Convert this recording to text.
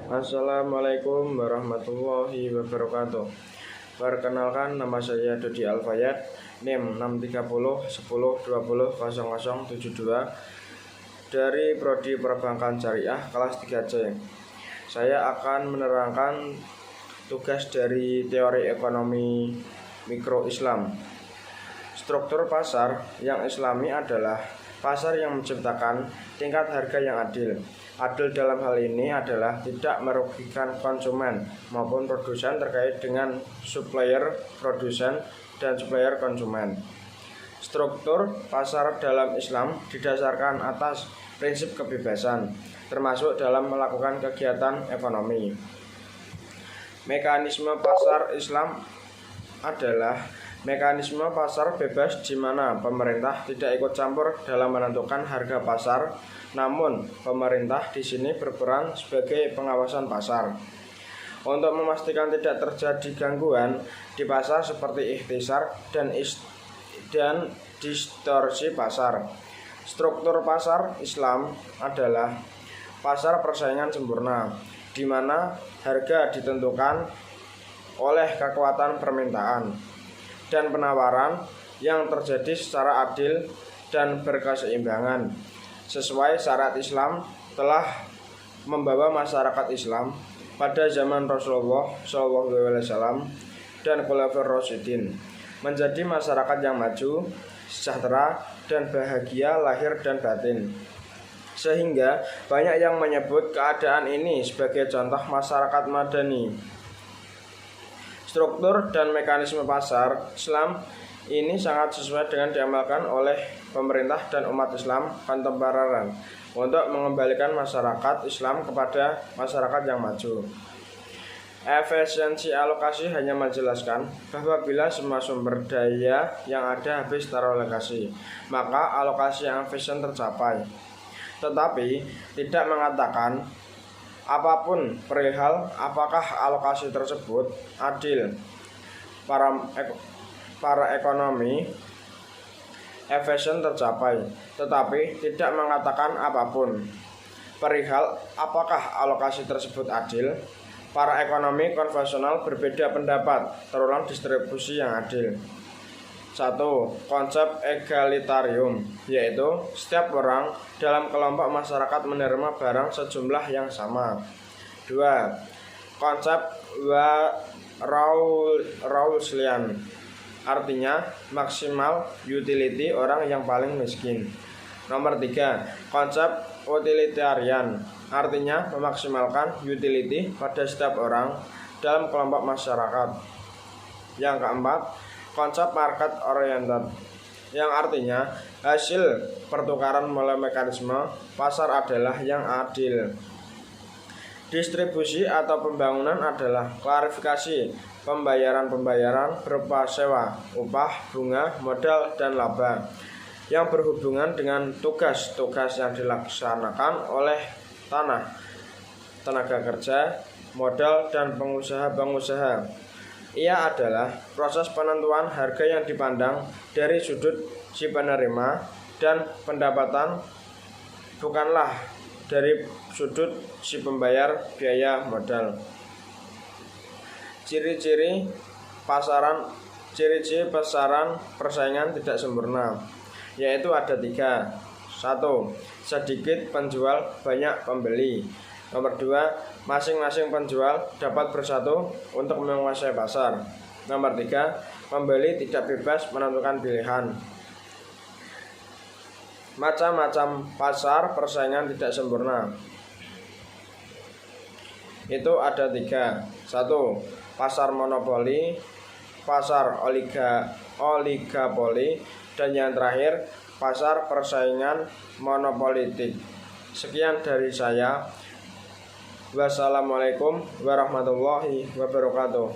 Assalamualaikum warahmatullahi wabarakatuh. Perkenalkan, nama saya Dodi Alfayat, NIM 63010200072 dari Prodi Perbankan Syariah kelas 3C. Saya akan menerangkan tugas dari teori ekonomi mikro Islam. Struktur pasar yang islami adalah pasar yang menciptakan tingkat harga yang adil. Adil dalam hal ini adalah tidak merugikan konsumen maupun produsen terkait dengan supplier, produsen, dan supplier konsumen. Struktur pasar dalam Islam didasarkan atas prinsip kebebasan, termasuk dalam melakukan kegiatan ekonomi. Mekanisme pasar Islam adalah mekanisme pasar bebas di mana pemerintah tidak ikut campur dalam menentukan harga pasar, namun pemerintah di sini berperan sebagai pengawasan pasar. Untuk memastikan tidak terjadi gangguan di pasar seperti ikhtisar dan distorsi pasar. Struktur pasar Islam adalah pasar persaingan sempurna, di mana harga ditentukan oleh kekuatan permintaan dan penawaran yang terjadi secara adil dan berkeseimbangan. Sesuai syarat Islam telah membawa masyarakat Islam pada zaman Rasulullah SAW dan Khulafaur Rasyidin menjadi masyarakat yang maju, sejahtera, dan bahagia lahir dan batin. Sehingga banyak yang menyebut keadaan ini sebagai contoh masyarakat madani. Struktur dan mekanisme pasar Islam ini sangat sesuai dengan diamalkan oleh pemerintah dan umat Islam kontemporer untuk mengembalikan masyarakat Islam kepada masyarakat yang maju. Efisiensi alokasi hanya menjelaskan bahwa bila semua sumber daya yang ada habis teralokasi, maka alokasi yang efisien tercapai. Tetapi tidak mengatakan apapun perihal apakah alokasi tersebut adil. Para ekonomi efisien tercapai, tetapi tidak mengatakan apapun perihal apakah alokasi tersebut adil. Para ekonomi konvensional berbeda pendapat tentang distribusi yang adil. 1. Konsep egalitarium, yaitu setiap orang dalam kelompok masyarakat menerima barang sejumlah yang sama. 2. Konsep Rawlsian, artinya maksimal utility orang yang paling miskin. Nomor 3. Konsep utilitarian, artinya memaksimalkan utility pada setiap orang dalam kelompok masyarakat. Yang keempat, konsep market oriented, yang artinya hasil pertukaran melalui mekanisme pasar adalah yang adil. Distribusi atau pembangunan adalah klarifikasi pembayaran berupa sewa, upah, bunga, modal, dan laba yang berhubungan dengan tugas-tugas yang dilaksanakan oleh tenaga kerja, modal, dan pengusaha-pengusaha. Ia adalah proses penentuan harga yang dipandang dari sudut si penerima dan pendapatan, bukanlah dari sudut si pembayar biaya modal. Ciri-ciri pasaran persaingan tidak sempurna, yaitu ada 3. 1. Sedikit penjual, banyak pembeli. Nomor 2. Masing-masing penjual dapat bersatu untuk menguasai pasar. Nomor 3. Pembeli tidak bebas menentukan pilihan. Macam-macam pasar persaingan tidak sempurna itu ada 3. 1. Pasar monopoli, pasar oligopoli, dan yang terakhir pasar persaingan monopolitik. Sekian dari saya. Wassalamualaikum warahmatullahi wabarakatuh.